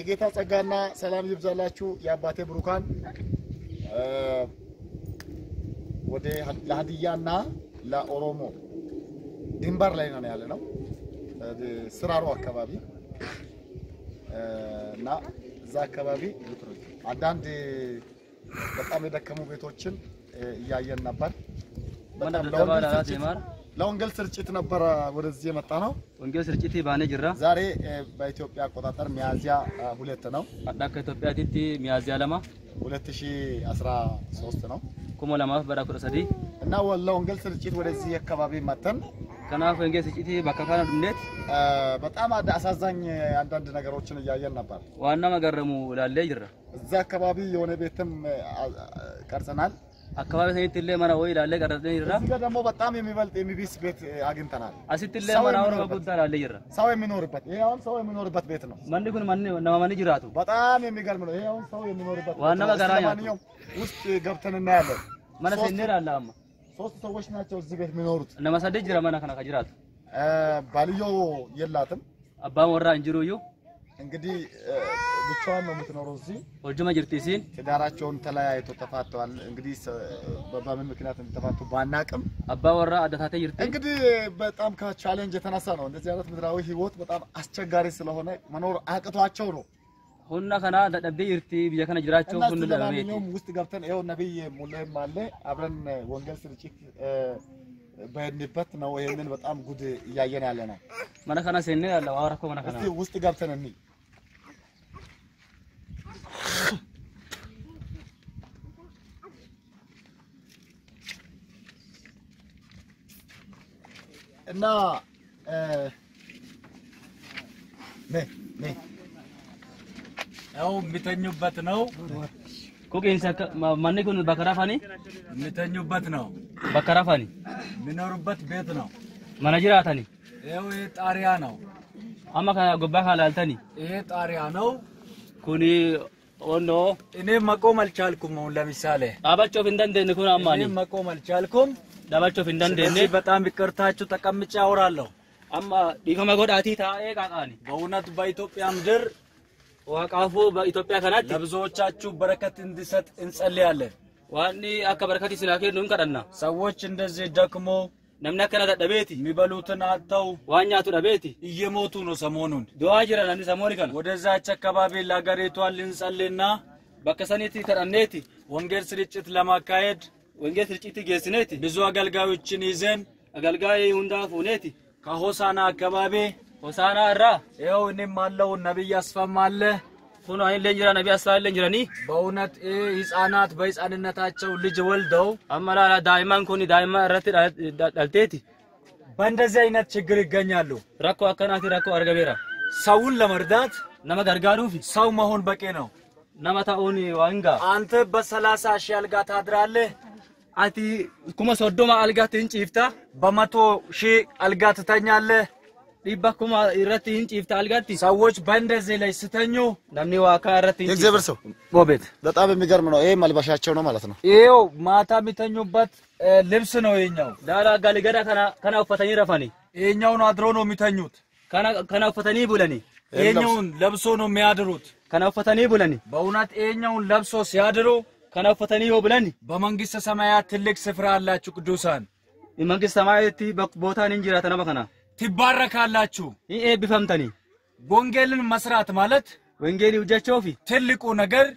የጌታ ጸጋና ሰላም ይብዛላችሁ የአባቴ ብሩካን ወደ ለሀዲያና ለኦሮሞ ድንበር ላይ ነው ያለነው ስራሮ አካባቢ እና እዛ አካባቢ አንዳንድ በጣም የደከሙ ቤቶችን ያያየን ነበር በጣም ለወንጌል ስርጭት ነበር ወደዚህ የመጣ ነው ወንጌል ስርጭት ባነ ጅራ ዛሬ በኢትዮጵያ አቆጣጠር ሚያዝያ 2 ነው አዳከ ኢትዮጵያ ቲቲ ሚያዝያ ለማ 2013 ነው ኮሞ ለማፍ በራኩረ ሰዲ እና ለወንጌል ስርጭት ወደዚህ አካባቢ መተን ከናፍ ወንጌል ስርጭት በከፋና ድምነት በጣም አሳዛኝ አንዳንድ ነገሮችን ያያየን ነበር ዋና መገረሙ ላለ ጅራ እዛ አካባቢ የሆነ ቤትም ቀርጸናል አካባቢ ሰይትለ ማና ወይ ላለ ቀረጽን ይራ እዚህ ጋር ደግሞ በጣም የሚበልጥ የሚቢስ ቤት አግኝተናል አሲትለ ማና ወራ ጉዳ ላለ ይራ ሰው የሚኖርበት ይሄው ሰው የሚኖርበት ቤት ነው ማንኩን ማን ጅራቱ በጣም የሚገርም ነው ይሄው ሰው የሚኖርበት ዋና መገራኛ ውስጥ ገብተን እናያለን ማና ሰነር አላማ ሶስት ሰዎች ናቸው እዚህ ቤት የሚኖሩት እና ማሳደጅ ጅራ ማና ከና ከጅራቱ ባልዮ የላትም አባ ወራ እንጅሩዩ እንግዲህ ብቻዋን ነው የምትኖረው እዚህ ወጅማ ጅርቲሲን ትዳራቸውን ተለያይቶ ተፋተዋል እንግዲህ በምን ምክንያት ተፋቱ ባናቅም አባ ወራ አዳታተ ጅርቲ እንግዲህ በጣም ከቻሌንጅ የተነሳ ነው እንደዚህ አይነት ምድራዊ ህይወት በጣም አስቸጋሪ ስለሆነ መኖር አቅቷቸው ነው ሁና ከና ደደብ ጅርቲ ቢያከና ጅራቸው ሁሉ ለቤት ውስጥ ገብተን ይሄው ነብይ ሙላም አለ አብረን ወንጌል ስርጭት በእንበት ነው ይሄንን በጣም ጉድ ያያየን ያለና ማና ከና ሰነ ያለው አወራኮ ማና ከና እስቲ ውስጥ ገብተን እንይ እና ነ ያው የሚተኙበት ነው ኮኬን ሰከ ማን ይኩን በከራፋኒ የሚተኙበት ነው በከራፋኒ የሚኖሩበት ቤት ነው ማናጅራታኒ ያው ጣሪያ ነው አማ ከጎባ ካላልተኒ ይሄ ጣሪያ ነው ኩኒ ኦኖ እኔ መቆም አልቻልኩም ነው ለምሳሌ አባቸው ፍንደንደ ንኩን አማኒ እኔ መቆም አልቻልኩም ዳባቸው ፍንደንደ እኔ በጣም ይቅርታችሁ ተቀምጬ አወራለሁ አማ ዲከማ ጎዳቲ ታኤ ቃቃኒ በእውነት በኢትዮጵያ ምድር ዋቃፉ በኢትዮጵያ ከናት ለብዙዎቻችሁ በረከት እንዲሰጥ እንጸልያለን ዋኒ አከ በረከት ይስናከ ነው እንቀደና ሰዎች እንደዚህ ደክሞ ነምና ከና ደቤቲ የሚበሉትን አጥተው ዋኛቱ ደቤቲ እየሞቱ ነው ሰሞኑን ዶዋጅራን አንዲ ሰሞኒ ከና ወደዛች አካባቢ ለሀገሪቷ ልንጸልይና በከሰኔቲ ከዳኔቲ ወንጌል ስርጭት ለማካሄድ ወንጌል ስርጭት ጌስኔቲ ብዙ አገልጋዮችን ይዘን አገልጋይ ሁንዳፍ ሁኔቲ ከሆሳና አካባቢ ሆሳና ራ ይኸው እኔም አለው ነብይ አስፋም አለ ሆኖ አይን ለንጅራ ነብይ አስፋም ለንጅራኒ በእውነት ህፃናት በህፃንነታቸው ልጅ ወልደው አመላላ ዳይማን ኮኒ ዳይማ ረቲ ዳልቴቲ በእንደዚህ አይነት ችግር ይገኛሉ ራኮ አከናቲ ራኮ አርገቤራ ሰውን ለመርዳት ነመጋርጋሩፊ ሰው መሆን በቂ ነው ነማታኡኒ ዋንጋ አንተ በ30 ሺህ አልጋ ታድራለህ አቲ ኩማ ሶዶማ አልጋ ትንጪፍታ በ100 ሺህ አልጋ ትተኛለህ ዲባኩማ ይረቲ እንጪፍታ አልጋቲ ሰዎች በእንደዚህ ላይ ስተኙ namni waa ka irratti የእግዚአብሔር ሰው ቦቤት በጣም የሚገርም ነው ይሄ መልበሻቸው ነው ማለት ነው ይሄው ማታ የሚተኙበት ልብስ ነው የኛው ዳራ ጋሊገዳ ከና ወፈተኒ ረፋኒ የኛውን አድሮ ነው የሚተኙት ከና ወፈተኒ ቡለኒ የኛውን ለብሶ ነው የሚያድሩት ከና ወፈተኒ ቡለኒ በእውነት የኛውን ለብሶ ሲያድሩ ከና ወፈተኒ ቡለኒ በመንግስተ ሰማያት ትልቅ ስፍራ አላችሁ ቅዱሳን የመንግስተ ሰማያት ቦታን እንጅራ ተነባከና ትባረካላችሁ ይሄ ቢፈምተኒ ወንጌልን መስራት ማለት ወንጌል ይውጃቸውፊ ትልቁ ነገር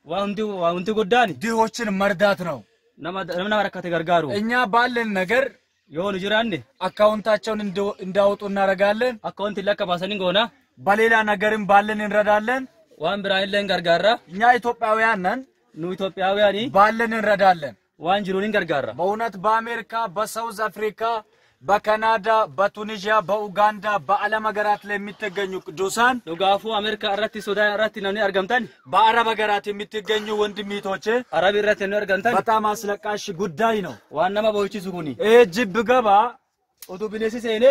ዋንቱ ጎዳኒ ድሆችን መርዳት ነው ነምና በረከተ ገርጋሩ እኛ ባለን ነገር የሆነ ጅራንዴ አካውንታቸውን እንዳወጡ እናረጋለን አካውንት ለከባሰኒ ጎና በሌላ ነገርም ባለን እንረዳለን ዋን ብራይለን ገርጋራ እኛ ኢትዮጵያውያን ነን ኑ ኢትዮጵያውያኒ ባለን እንረዳለን ዋን ጅሩኒን ገርጋራ በእውነት በአሜሪካ በሳውዝ አፍሪካ በካናዳ በቱኒዚያ በኡጋንዳ በዓለም ሀገራት ላይ የሚገኙ ቅዱሳን ዶጋፉ አሜሪካ አራቲ ሱዳን አራቲ ነኒ አርገምታን በአረብ ሀገራት የሚገኙ ወንድሚቶቼ አረብ ይራት ነው አርገምታን በጣም አስለቃሽ ጉዳይ ነው ዋናማ ቦይቺ ሱጉኒ ጅብ ገባ ኦቶ ቢኔሲ ሰይኔ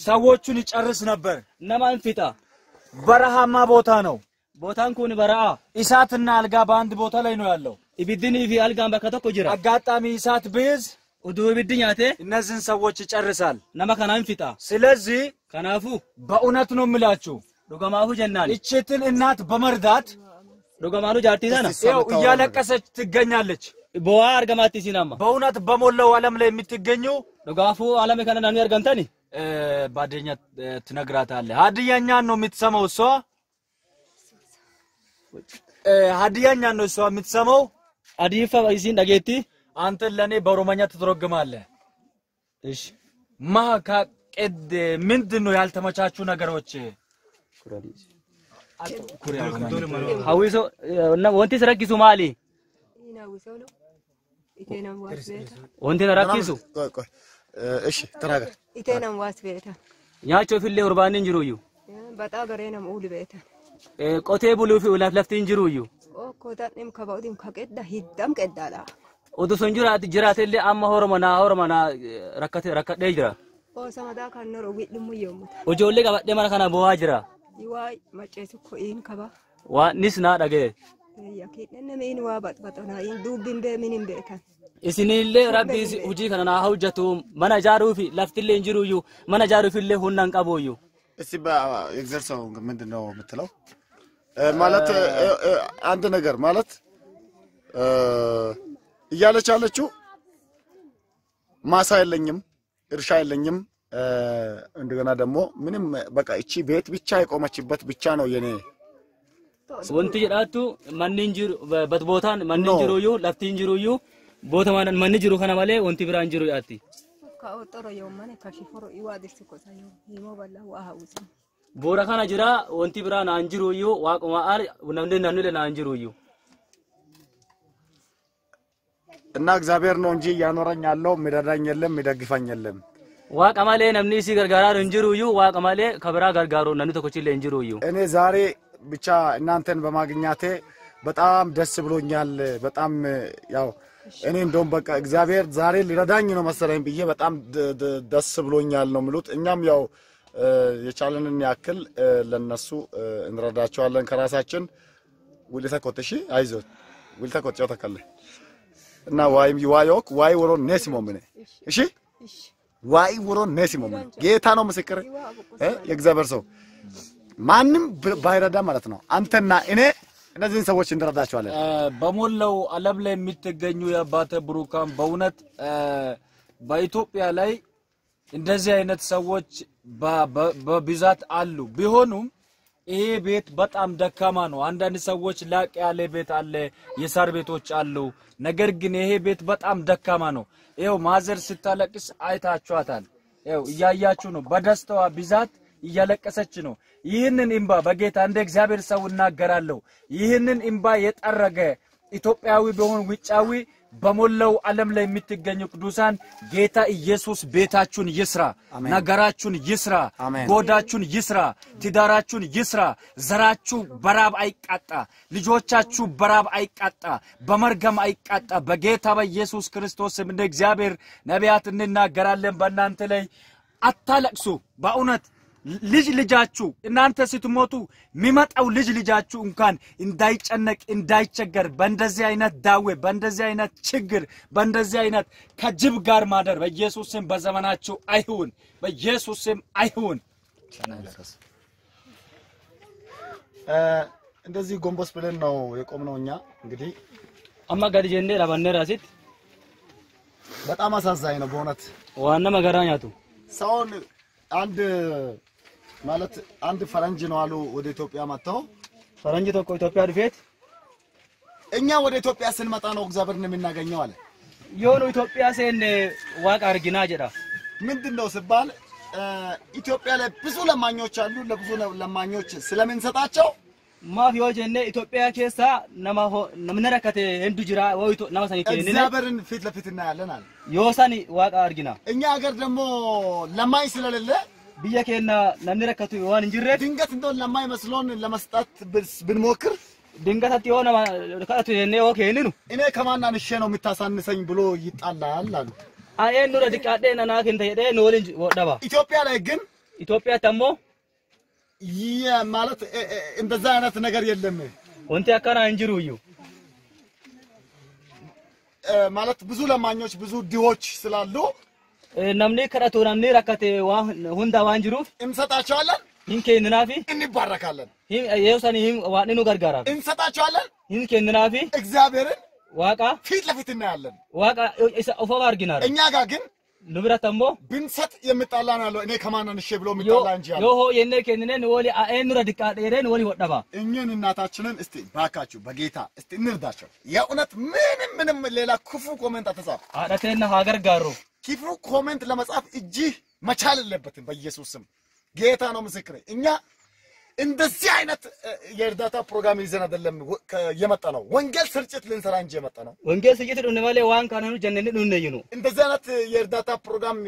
ሰዎቹን ይጨርስ ነበር ነማን ፊታ በረሃማ ቦታ ነው ቦታን ኩኒ በረአ ኢሳትና አልጋ በአንድ ቦታ ላይ ነው ያለው ኢብድኒ ፊ አልጋን በከተኮ ጅራ አጋጣሚ ኢሳት ቢዝ ኡዱ ቢድኛቴ እነዚህን ሰዎች ይጨርሳል ነማ ከናን ፊታ ስለዚህ ከናፉ በእውነት ነው የምላችሁ ዱገማሁ ጀናኒ እቺትን እናት በመርዳት ዱገማኑ ጃርቲሳና ያው እያለቀሰች ትገኛለች ቦዋ አርገማቲ ሲናማ በእውነት በሞላው ዓለም ላይ የምትገኙ ዱጋፉ ዓለም ከነናኑ ያርገንተኒ ባደኛ ትነግራታለህ ሀዲያኛ ነው የምትሰማው እሷ ሀዲያኛ ነው እሷ የምትሰማው አዲፋ ይሲን ዳጌቲ አንተ ለኔ በኦሮሞኛ ትተረጉማለህ እሺ ማካ ቀድ ምንድነው ያልተመቻቹ ነገሮች ሀዊሶ እና ወንቲ ስረኪሱ ማሊ ወንቲ ነራኪሱ እሺ ተናገር ኢቴናም ዋስ ቤታ ያቾ ፍሌ ኡርባንን ጅሩዩ በጣ ገሬናም ኡሊ ቤታ ቆቴ ቡሉፊ ለፍለፍቲን ጅሩዩ ኦኮታንም ከባውዲም ከቀዳ ሂዳም ቀዳላ ኦዶ sonjuraati jiraatelle amma horomana rakkate jira o samada kannoro widdumu yomuta ojolle qabadhe mana kana boha jira yiwai maceesu ko in kaba wa nisna dhage yakidenne min wa batbatona in dubbin be minin beekan isinille rabbi uji kana na hawjatu mana jarufi laftille injiruyu mana jarufille hunnan qaboyu እስቲ በኤግዘርሳው ምንድነው የምትለው ማለት አንድ ነገር ማለት እያለች አለችው ማሳ የለኝም እርሻ የለኝም እንደገና ደግሞ ምንም በቃ እቺ ቤት ብቻ የቆመችበት ብቻ ነው የኔ ወንቲ ጀዳቱ ማንንጅሩ በትቦታን ማንንጅሩዩ ላፍቲንጅሩዩ ቦታማን ማንንጅሩ ከና ማለ ወንቲ ብራንጅሩ ያቲ ካኦጦሮ የማነ ካሽፎሮ ይዋድስ ኮሳዩ ይሞባላ ዋሃውስ ቦራ ከና ጅራ ወንቲ ብራን አንጅሩዩ ዋቆማ አር ነምደናኑ ለና አንጅሩዩ እና እግዚአብሔር ነው እንጂ ያኖረኝ ያለው ሚደዳኝ የለም ሚደግፋኝ የለም ዋቀማሌ ነምኒ ሲ ገርጋራ እንጅሩዩ ዋቀማሌ ከብራ ገርጋሮ ነኑ ተኮችለ እንጅሩዩ እኔ ዛሬ ብቻ እናንተን በማግኛቴ በጣም ደስ ብሎኛል በጣም ያው እኔ እንደውም በቃ እግዚአብሔር ዛሬ ሊረዳኝ ነው መሰለኝ ብዬ በጣም ደስ ብሎኛል ነው ምሉት እኛም ያው የቻለንን ያክል ለነሱ እንረዳቸዋለን ከራሳችን ውልተቆጥሺ አይዞት ውልተቆጥጨው ተከለ እና ዋይም ዋይ ወሮ ነሲሞ ምን እሺ ዋይ ወሮ ነሲሞ ምን ጌታ ነው ምስክር የእግዚአብሔር ሰው ማንም ባይረዳ ማለት ነው አንተና እኔ እነዚህን ሰዎች እንረዳቸዋለን በሞላው ዓለም ላይ የምትገኙ የአባተ ብሩካን በእውነት በኢትዮጵያ ላይ እንደዚህ አይነት ሰዎች በብዛት አሉ ቢሆኑም ይሄ ቤት በጣም ደካማ ነው አንዳንድ ሰዎች ላቅ ያለ ቤት አለ የሳር ቤቶች አሉ ነገር ግን ይሄ ቤት በጣም ደካማ ነው ይሄው ማዘር ስታለቅስ አይታችኋታል ይሄው እያያችሁ ነው በደስታዋ ብዛት እያለቀሰች ነው ይህንን እንባ በጌታ እንደ እግዚአብሔር ሰው እናገራለሁ ይህንን እንባ የጠረገ ኢትዮጵያዊ ቢሆን ውጫዊ በሞላው ዓለም ላይ የምትገኙ ቅዱሳን ጌታ ኢየሱስ ቤታችሁን ይስራ ነገራችሁን ይስራ ጎዳችሁን ይስራ ትዳራችሁን ይስራ ዘራችሁ በራብ አይቃጣ ልጆቻችሁ በራብ አይቃጣ በመርገም አይቃጣ በጌታ በኢየሱስ ክርስቶስ ስም እንደ እግዚአብሔር ነቢያት እንናገራለን በእናንተ ላይ አታለቅሱ በእውነት ልጅ ልጃችሁ እናንተ ስትሞቱ ሚመጣው ልጅ ልጃችሁ እንኳን እንዳይጨነቅ እንዳይቸገር በእንደዚህ አይነት ዳዌ በእንደዚህ አይነት ችግር በእንደዚህ አይነት ከጅብ ጋር ማደር በኢየሱስ ስም በዘመናችሁ አይሁን በኢየሱስ ስም አይሁን እንደዚህ ጎንቦስ ብለን ነው የቆምነውኛ እንግዲህ አማ ጋር ጀንዴ ላባነ ራሲት በጣም አሳዛኝ ነው በእውነት ዋና መገራኛቱ ሰውን አንድ ማለት አንድ ፈረንጅ ነው አሉ ወደ ኢትዮጵያ መጣው ፈረንጅ ተቆ ኢትዮጵያ ድፌት እኛ ወደ ኢትዮጵያ ስንመጣ ነው እግዚአብሔርን የምናገኘው አለ የሆነ ኢትዮጵያ ሰን ዋቅ አርጊና ጀዳ ምንድነው ሲባል ኢትዮጵያ ላይ ብዙ ለማኞች አሉ ለብዙ ለማኞች ስለምንሰጣቸው ማፊዮ ጀነ ኢትዮጵያ ኬሳ ነምነረከተ እንዱ ጅራ ወይቶ ነማሳኒ ከነ እግዚአብሔርን ፊት ለፊት እናያለን አለ ዮሳኒ ዋቅ አርጊና እኛ ሀገር ደግሞ ለማኝ ስለሌለ ቢየከና ነምነረከቱ ዋን እንጅረ ድንገት እንደው ለማኝ መስሎን ለመስጣት ብንሞክር ድንገት የሆነ ከአቱ የኔ ወከኔ ነው እኔ ከማናንሽ ነው የምታሳንሰኝ ብሎ ይጣላል አሉ አይኑ ለድቃዴ ነናክ እንተ ሄደ ኖልንጅ ወደባ ኢትዮጵያ ላይ ግን ኢትዮጵያ ተሞ ማለት እንደዛ አይነት ነገር የለም ወንተ ያካና እንጅሩዩ ማለት ብዙ ለማኞች ብዙ ዲዎች ስላሉ namni kadhatu namni rakkate waan hunda waan jiruuf እንሰጣቸዋለን hin kenninafi እንባረካለን hin yeesani hin waan nu gargaara እንሰጣቸዋለን hin kenninafi እግዚአብሔርን waaqa ፊት ለፊት እናያለን waaqa isa ofa arginaara እኛ ጋር ግን ንብረተሞ ብንሰጥ የምጣላን ያለው እኔ ከማን እሺ ብሎ የሚጣላ እንጂ ያለው ዮሆ የነ ከነነን ወሊ አኤኑራ ዲቃደረን ወሊ ወደባ እኛን እናታችንን እስቲ ባካችሁ በጌታ እስቲ እንርዳቸው የእውነት ምንም ሌላ ክፉ ኮሜንት አትጻፍ አዳተና ሀገር ጋሩ ክፉ ኮሜንት ለመጻፍ እጂ መቻል የለበትም በኢየሱስ ስም ጌታ ነው ምስክሬ እኛ እንደዚህ አይነት የእርዳታ ፕሮግራም ይዘን አይደለም የመጣ ነው ወንጌል ስርጭት ልንሰራ እንጂ የመጣ ነው ወንጌል ስርጭት ነው ማለት ዋን ካነኑ ጀነን ነው እንደዚህ አይነት የእርዳታ ፕሮግራም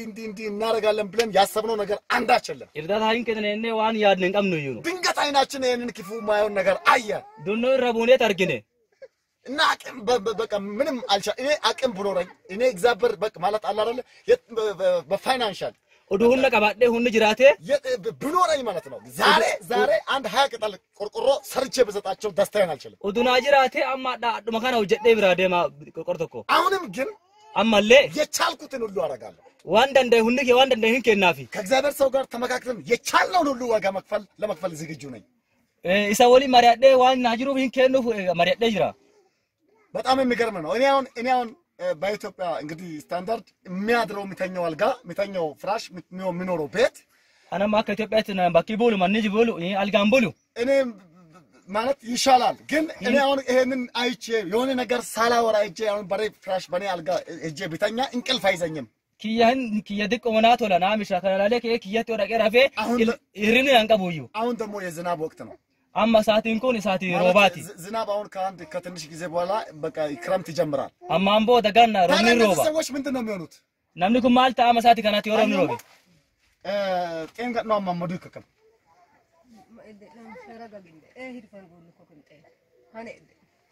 እንዲ እናረጋለን ብለን ያሰብነው ነገር አንዳች የለም እርዳታ አይን ከነነ ዋን ያድነን ቀም ነው ድንገት አይናችን ይሄንን ክፉ ማየውን ነገር አየ ዱኖ ረቡኔ ታርግኔ እና አቅም በቃ ምንም አልቻ እኔ አቅም ብኖረኝ እኔ እግዚአብሔር በቃ ማለት አለ አይደል በፋይናንሻል ወዱሁን ቀባደ ሁን ጅራቴ ብኖረኝ ማለት ነው ዛሬ አንድ 20 ቅጠል ቆርቆሮ ሰርቼ በሰጣቸው ደስታዬን አልችልም ወዱና ጅራቴ አማዳ መካናው ጀዴ ብራዴማ ቆርቆርቶኮ አሁንም ግን አማለ የቻልኩትን ሁሉ አረጋለሁ ዋንዳንደ ሁን የዋንዳንደ ህን ከናፊ ከእግዚአብሔር ሰው ጋር ተመካክረን የቻልነውን ሁሉ ዋጋ ለመክፈል ዝግጁ ነኝ ኢሳወሊ ማሪያደ ዋን ናጅሩ ህን ከኑ ማሪያደ ጅራ በጣም የሚገርም ነው እኔ አሁን በኢትዮጵያ እንግዲህ ስታንዳርድ የሚያድረው የሚተኛው አልጋ የሚተኛው ፍራሽ የሚኖረው ቤት አናማ ከኢትዮጵያትና ባኪቦሉ ማንጅ ቦሉ አልጋም ቦሉ እኔ ማለት ይሻላል ግን እኔ አሁን ይሄንን አይቼ የሆነ ነገር ሳላወራ እጄ አሁን በሬ ፍራሽ በኔ አልጋ እጄ ቢተኛ እንቅልፍ አይዘኝም kiyyadiko monato la nami shakalale kiyyati ወደ ቀራፌ ይሪን ያንቀቡዩ አሁን ደግሞ የዝናብ ወቅት ነው አማ ሰዓትን ኮን ሰዓት ሮባቲ ዝናብ አሁን ከትንሽ ጊዜ በኋላ በቃ ክረምት ይጀምራል አማምቦ ደጋና ሮኒ ሮባ ሰዎች ምንድነው የሚሆኑት namni kun maal ta'a masaati kanatti yeroo ni robe ጤንጋ ነው ማመዱ ይከከም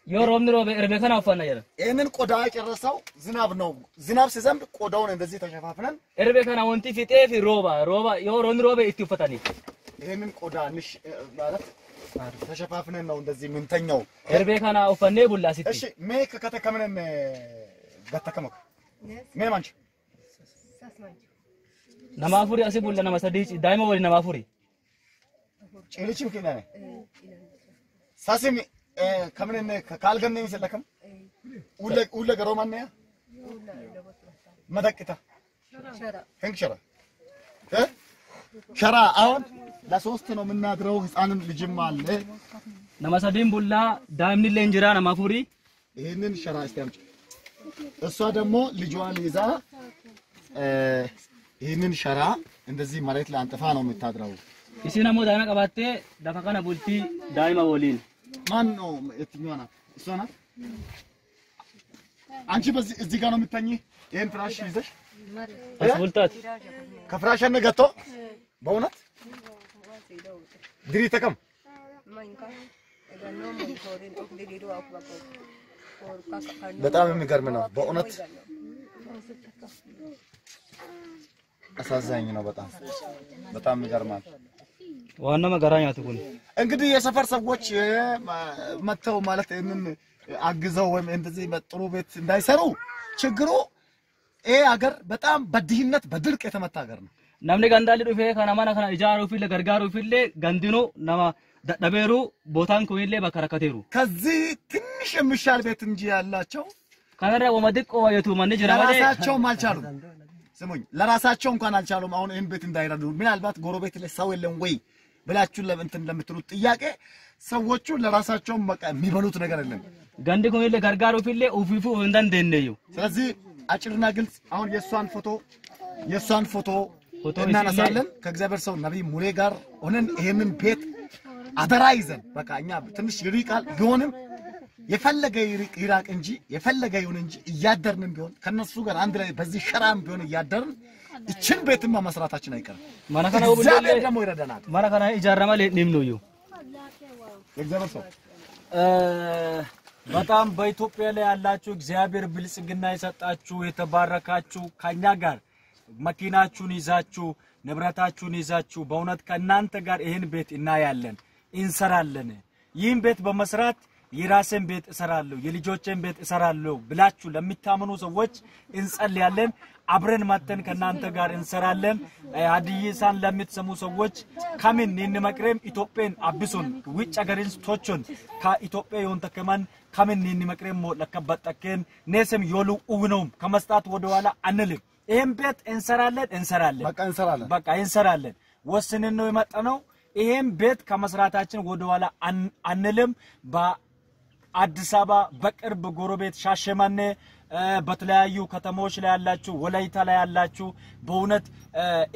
yoo roobni roobe erbe kana uffanna jedha ይሄንን ቆዳ የጨረሰው ዝናብ ነው ዝናብ ሲዘንብ ቆዳውን እንደዚህ ተሸፋፍነን erbe kana wonti fixeef rooba yoo roobni roobe itti uffatani ይሄንን ቆዳ ንሽ ማለት ተሸፋፍነን ነው እንደዚህ ምንተኛው erbe kana uffanne bullaasitti እሺ ሜክ ከተከመነን ገተከመክ ሜማንች namafuri asi bulla nama sadi daima wali namafuri ጭልችም ከነነ ሳሲም ከመነን ካልገነ ይሰለከም ወለ ገሮማነ መደቅታ እንክሽራ ሸራ አሁን ለሶስት ነው የምናድረው ህፃንም ልጅም አለ ነማሰዲን ቡላ ዳምኒ ለንጅራ ነማፉሪ ይሄንን ሸራ አስተምጭ እሷ ደግሞ ልጇን ይዛ ይሄንን ሸራ እንደዚህ መሬት ላይ አንጥፋ ነው የምታድረው እሲና ሞዳና ቀባቴ ዳፈቀና ቡልቲ ዳይማ ወሊን ማን ነው የትኛው ናት እሷ ናት አንቺ በዚህ እዚህ ጋር ነው የምትተኚ ይሄን ፍራሽ ይዘሽ አስቡልታት ከፍራሽ ነገቶ በእውነት ድሪ ተቀም በጣም የሚገርም ነው በእውነት አሳዛኝ ነው በጣም ይገርማል ዋና መገራኛቱ ኩን እንግዲህ የሰፈር ሰዎች መተው ማለት እንን አግዘው ወይም እንደዚህ ጥሩ ቤት እንዳይሰሩ ችግሩ ይሄ ሀገር በጣም በድህነት በድርቅ የተመታ ሀገር ነው namni gandali dhufe kana mana kana ijaaru fille gargaaru fille gandino nama dadhabeeru botaan kunille bakarakateeru ከዚህ ትንሽ የሚሻል ቤት እንጂ ያላቸው ካነራ ወመድቆ የቱ ማን ጅራ ማለት ለራሳቸው አልቻሉም ስሙኝ ለራሳቸው እንኳን አልቻሉም አሁን ይሄን ቤት እንዳይረዱ ምናልባት ጎረቤት ላይ ሰው የለም ወይ ብላችሁ ለእንትን ለምትሉት ጥያቄ ሰዎቹ ለራሳቸው በቃ የሚበሉት ነገር የለም ጋንዲ kunille gargaaru fille ufifu እንደንደነዩ ስለዚህ አጭርና ግልጽ አሁን የሷን ፎቶ እናነሳለን ከእግዚአብሔር ሰው ነብይ ሙሌ ጋር ሆነን ይሄንን ቤት አደራ ይዘን በቃ እኛ ትንሽ ይሪቃል ቢሆንም የፈለገ ይራቅ እንጂ የፈለገ ይሁን እንጂ እያደርን ቢሆን ከነሱ ጋር አንድ ላይ በዚህ ሸራም ቢሆን እያደርን እችን ቤትማ መስራታችን አይቀርም ማናከና ወብለ ደግሞ ይረዳናል ማናከና ይጃራማ ለኒምኑዩ እግዚአብሔር ሰው በጣም በኢትዮጵያ ላይ ያላችሁ እግዚአብሔር ብልጽግና ይሰጣችሁ የተባረካችሁ ከኛ ጋር መኪናችሁን ይዛችሁ ንብረታችሁን ይዛችሁ በእውነት ከናንተ ጋር ይሄን ቤት እናያለን እንሰራለን ይህን ቤት በመስራት የራሴን ቤት እሰራለሁ የልጆቼን ቤት እሰራለሁ ብላችሁ ለሚታመኑ ሰዎች እንጸልያለን አብረን ማተን ከናንተ ጋር እንሰራለን ሀዲይሳን ለምትሰሙ ሰዎች ካምን እንመክረም ኢትዮጵያን አብሱን ውጭ ሀገርን ቶቹን ከኢትዮጵያ ይወንተከማን ካምን እንመክረም ለከበጠከን ነስም ይሉ ኡግኖም ከመስጣት ወደኋላ አንልም ይሄን ቤት እንሰራለን በቃ እንሰራለን ወስነን ነው የመጣነው ይሄን ቤት ከመስራታችን ወደኋላ አንልም በአዲስ አበባ በቅርብ ጎረቤት ሻሸመኔ በተለያዩ ከተሞች ላይ ያላችሁ ወላይታ ላይ ያላችሁ በእውነት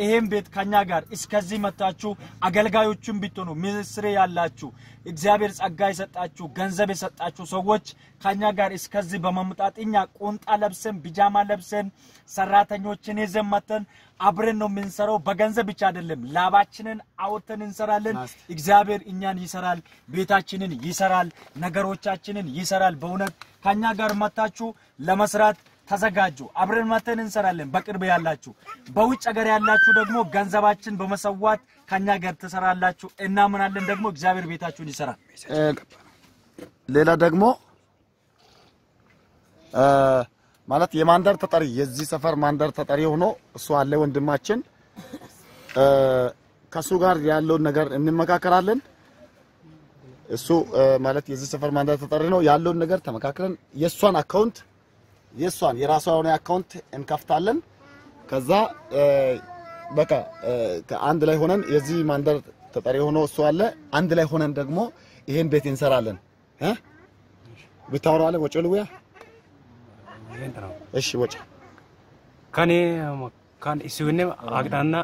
ይሄን ቤት ከኛ ጋር እስከዚህ መጣችሁ አገልጋዮችን ቢትሆኑ ሚኒስትሪ ያላችሁ እግዚአብሔር ጸጋ ይሰጣችሁ ገንዘብ ይሰጣችሁ ሰዎች ከኛ ጋር እስከዚህ በመምጣጥኛ ቁንጣ ለብሰን ቢጃማ ለብሰን ሰራተኞችን ይዘመተን አብረን ነው የምንሰራው በገንዘብ ብቻ አይደለም ላባችንን አውጥተን እንሰራለን እግዚአብሔር እኛን ይሰራል ቤታችንን ይሰራል ነገሮቻችንን ይሰራል በእውነት ከኛ ጋር መጣችሁ ለመስራት ተዘጋጁ አብረን መተን እንሰራለን በቅርብ ያላችሁ በውጭ ሀገር ያላችሁ ደግሞ ገንዘባችን በመሰዋት ከኛ ጋር ተሰራላችሁ እና ምናለን ደግሞ እግዚአብሔር ቤታችሁን ይሰራል ሌላ ደግሞ ማለት የማንደር ተጠሪ የዚህ ሰፈር ማንደር ተጠሪ ሆኖ እሱ አለ ወንድማችን ከሱ ጋር ያለው ነገር እንመካከራለን እሱ ማለት የዚህ ሰፈር ማንደር ተጠሪ ነው ያለው ነገር ተመካከረን የሷን አካውንት የሷን የራሷን አካውንት እንከፍታለን ከዛ በቃ አንድ ላይ ሆነን የዚህ ማንደር ተጠሪ ሆኖ እሱ አለ አንድ ላይ ሆነን ደግሞ ይሄን ቤት እንሰራለን ብታወራው አለ ወጪ ልውያ እሺ ወጪ kan isune agdanna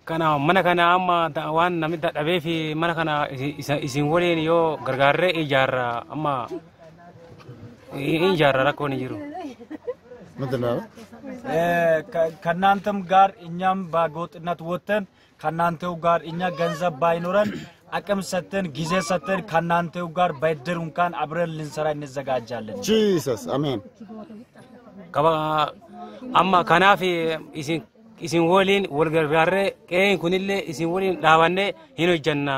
kana mana kana amma wan namida dabe fi mana kana isin wolen yo gargarre ijarra amma ijarra rakoni jiru ምንድነው ከናንተም ጋር እኛም ባጎጥነት ወተን ከናንተው ጋር እኛ ገንዘብ ባይኖረን አቅም ሰተን ጊዜ ሰተን ከናንተው ጋር ባይደር እንኳን አብረን ልንሰራ እንዘጋጃለን ጂሰስ አሜን kaba amma kanafi isin wolin wolgargarre keen kunille isin wolin dawanne hino janna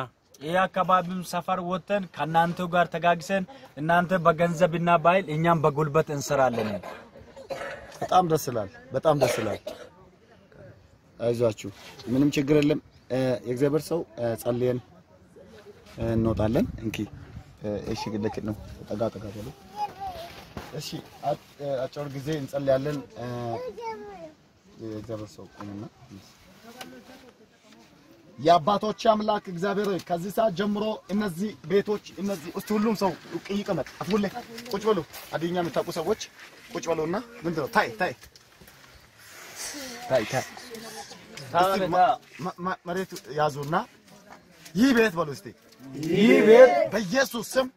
ያካባቢም ሰፈር ወተን ከናንተው ጋር ተጋግሰን እናንተ በገንዘብና ባይል እኛም በጉልበት እንሰራለን በጣም ደስ ይላል አይዟችሁ ምንም ችግር የለም የእግዚአብሔር ሰው ጸልየን እንወጣለን እንኪ እሺ ግለክ ነው ጠጋ በሉ እሺ አጭር ጊዜ እንጸልያለን የእግዚአብሔር ሰው ቆመና የአባቶች አምላክ እግዚአብሔር ከዚህ ሰዓት ጀምሮ እነዚህ ቤቶች እነዚህ እስቲ ሁሉም ሰው ይቀመጥ አፍሁለ ቁጭ በሉ አዲኛ የምታውቁ ሰዎች ቁጭ በሉና ምንድነው ታይ መሬት ያዙና ይህ ቤት በሉ እስቲ ይህ ቤት በኢየሱስ ስም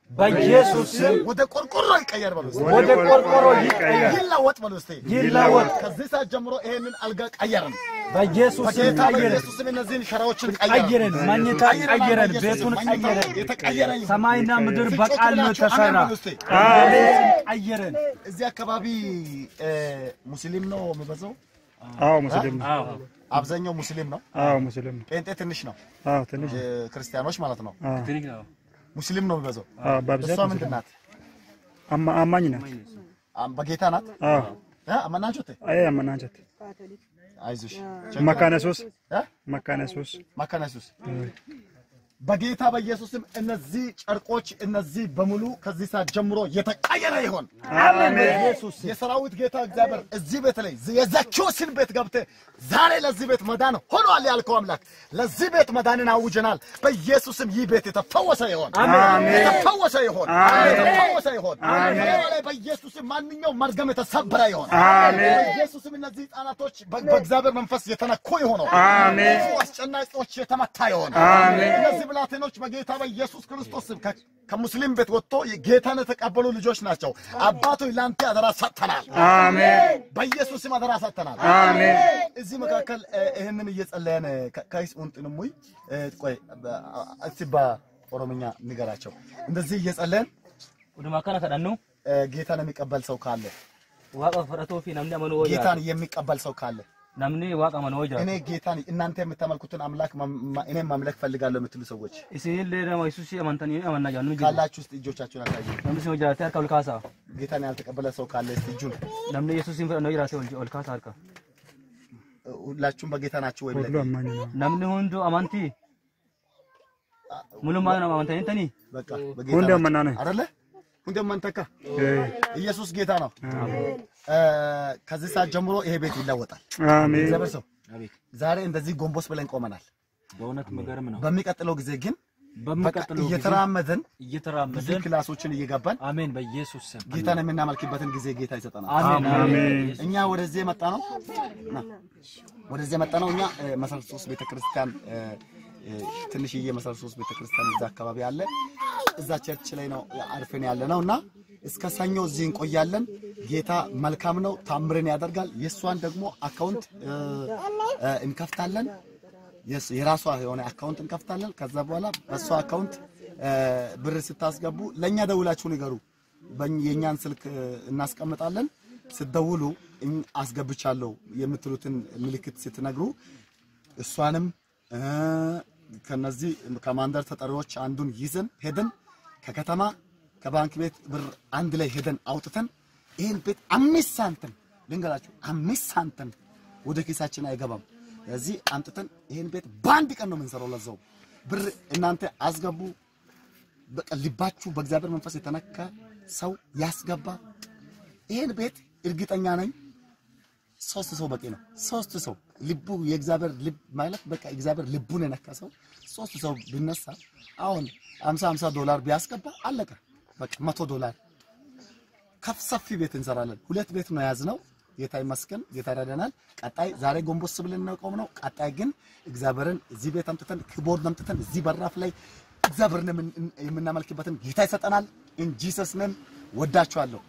ወደ ቆርቆሮ ይቀየር በሉ እስቲ ወደ ቆርቆሮ ይቀየር ይላወጥ በሉ እስቲ ከዚህ ሰዓት ጀምሮ ይሄንን አልጋ ቀየርን በኢየሱስ ስም በኢየሱስ ስም እነዚህን ሸራዎችን ቀየርን ማግኘታ ቀየርን ቤቱን ቀየርን ሰማይና ምድር በቃል ነው ተሰራ አሜን ቀየርን እዚህ አካባቢ ሙስሊም ነው የሚበዛው አዎ ሙስሊም aw አብዛኛው ሙስሊም ነው አዎ ሙስሊም ጴንጤ ትንሽ ነው አዎ ትንሽ ክርስቲያኖች ማለት ነው tinik na ሙስሊም ነው የሚበዛው አዎ በብዛት እሷ ምንድን ናት አማኝ ናት በጌታ ናት አዎ አማናችሁት አይ አማናችሁት አይዞሽ መካነሱስ በጌታ በኢየሱስም እነዚህ ጨርቆች እነዚህ በሙሉ ከዚህ ሰዓት ጀምሮ የተቀየረ ይሆን አሜን ኢየሱስ የሰራዊት ጌታ እግዚአብሔር እዚህ ቤት ላይ የዘኪዮስን ቤት ገብተ ዛሬ ለዚህ ቤት መዳን ሆኗል ያልከው አምላክ ለዚህ ቤት መዳንን አውጀናል በኢየሱስም ይህ ቤት የተፈወሰ ይሆን አሜን የተፈወሰ ይሆን አሜን በኢየሱስም ማንኛው መርገም የተሰበረ ይሆን አሜን በኢየሱስም እነዚህ ጣናቶች በእግዚአብሔር መንፈስ የተነኩ ይሆኑ አሜን አስጨናቂዎች የተመታ ይሆን አሜን ብላቴኖች በጌታ በኢየሱስ ክርስቶስ ስም ከሙስሊም ቤት ወጥቶ ጌታን የተቀበሉ ልጆች ናቸው አባቱ ላንተ አደራ ሰጥተናል አሜን በኢየሱስ ስም አደራ ሰጥተናል አሜን እዚህ መካከል ይሄንን እየጸለየን ካይስ ኡንጥንሙይ ቆይ አስባ ኦሮምኛ ንገራቸው እንደዚህ እየጸለየን ወደ ማካና ተዳኑ ጌታን የሚቀበል ሰው ካለ ዋቃ ፈረቶ ፊ ናምና ማኑ ጌታን የሚቀበል ሰው ካለ namni waaqa manoo jira እኔ ጌታን እናንተ የምታመልኩትን አምላክ እኔም ማምለክ ፈልጋለሁ የምትሉ ሰዎች isin leedama Yesuus amantanii amanna jaanu jiru ካላችሁ ውስጥ እጆቻችሁን አሳዩ namni sin hojjate harka ol kaasa ጌታን ያልተቀበለ ሰው ካለ እስቲ እጁን namni Yesuusin fudhannoo jiraate ol kaasa harka ሁላችሁም በጌታ ናችሁ ወይ ሁሉ አማኝ ነው። namni hundu amantii mulummaa nama amantanii በቃ ሁሉ በጌታ አማኝ ነው አይደለ ሁንደም አንተካ ኢየሱስ ጌታ ነው ከዚህ ሰዓት ጀምሮ ይሄ ቤት ይለወጣል አሜን እግዚአብሔር ሰው ዛሬ እንደዚህ ጎንቦስ ብለን ቆመናል በእውነት መገረም ነው በሚቀጥለው ጊዜ ግን በሚቀጥለው እየተራመደን እየተራመደን ክላሶችን እየገባን አሜን በኢየሱስ ስም ጌታን የምናመልክበትን ጊዜ ጌታ ይሰጠናል አሜን እኛ ወደዚህ የመጣ ነው እኛ መሰረት 3 ቤተክርስቲያን ትንሽዬ መሰረት 3 ቤተክርስቲያን እዛ አካባቢ አለ እዛ ቸርች ላይ ነው አርፈን ያለ ነውና እስከ ሰኞ እዚህ እንቆያለን ጌታ መልካም ነው ታምረን ያደርጋል የሷን ደግሞ አካውንት እንከፍታለን የራሷ የሆነ አካውንት እንከፍታለን ከዛ በኋላ በሷ አካውንት ብር ስታስገቡ ለኛ ደውላችሁ ንገሩ የኛን ስልክ እናስቀምጣለን ስትደውሉ አስገብቻለሁ የምትሉትን ምልክት ስትነግሩ እሷንም ከነዚህ ከማንደር ተጠሪዎች አንዱን ይዘን ሄደን ከከተማ ከባንክ ቤት ብር አንድ ላይ ሄደን አውጥተን ይሄን ቤት 5 ሳንቲም ልንገራችሁ 5 ሳንቲም ወደ ኪሳችን አይገባም እዚህ አንጥተን ይሄን ቤት ባንድ ቀን ነው የምንሰራው ለዛው ብር እናንተ አስገቡ በቃ ልባችሁ በእግዚአብሔር መንፈስ የተነካ ሰው ያስገባ ይሄን ቤት እርግጠኛ ነኝ 3 ሰው በቂ ነው 3 ሰው ልቡ የእግዚአብሔር ልብ ማለት በቃ እግዚአብሔር ልቡን የነካ ሰው 3 ሰው ቢነሳ አሁን 50 ዶላር ቢያስገባ አለቀ በቃ $100 ከፍሰፊ ቤት እንሰራለን 2 ቤት ነው ያዝነው ጌታ ይመስገን ጌታ ረዳናል ቀጣይ ዛሬ ጎንቦስ ብለን ነው ቆም ነው ቀጣይ ግን እግዚአብሔርን እዚህ ቤት አምጥተን ኪቦርድ አምጥተን እዚህ በራፍ ላይ እግዚአብሔርን የምናመልክበትን ጌታ ይሰጠናል ኢን ጂሰስ ኔም ወዳችኋለሁ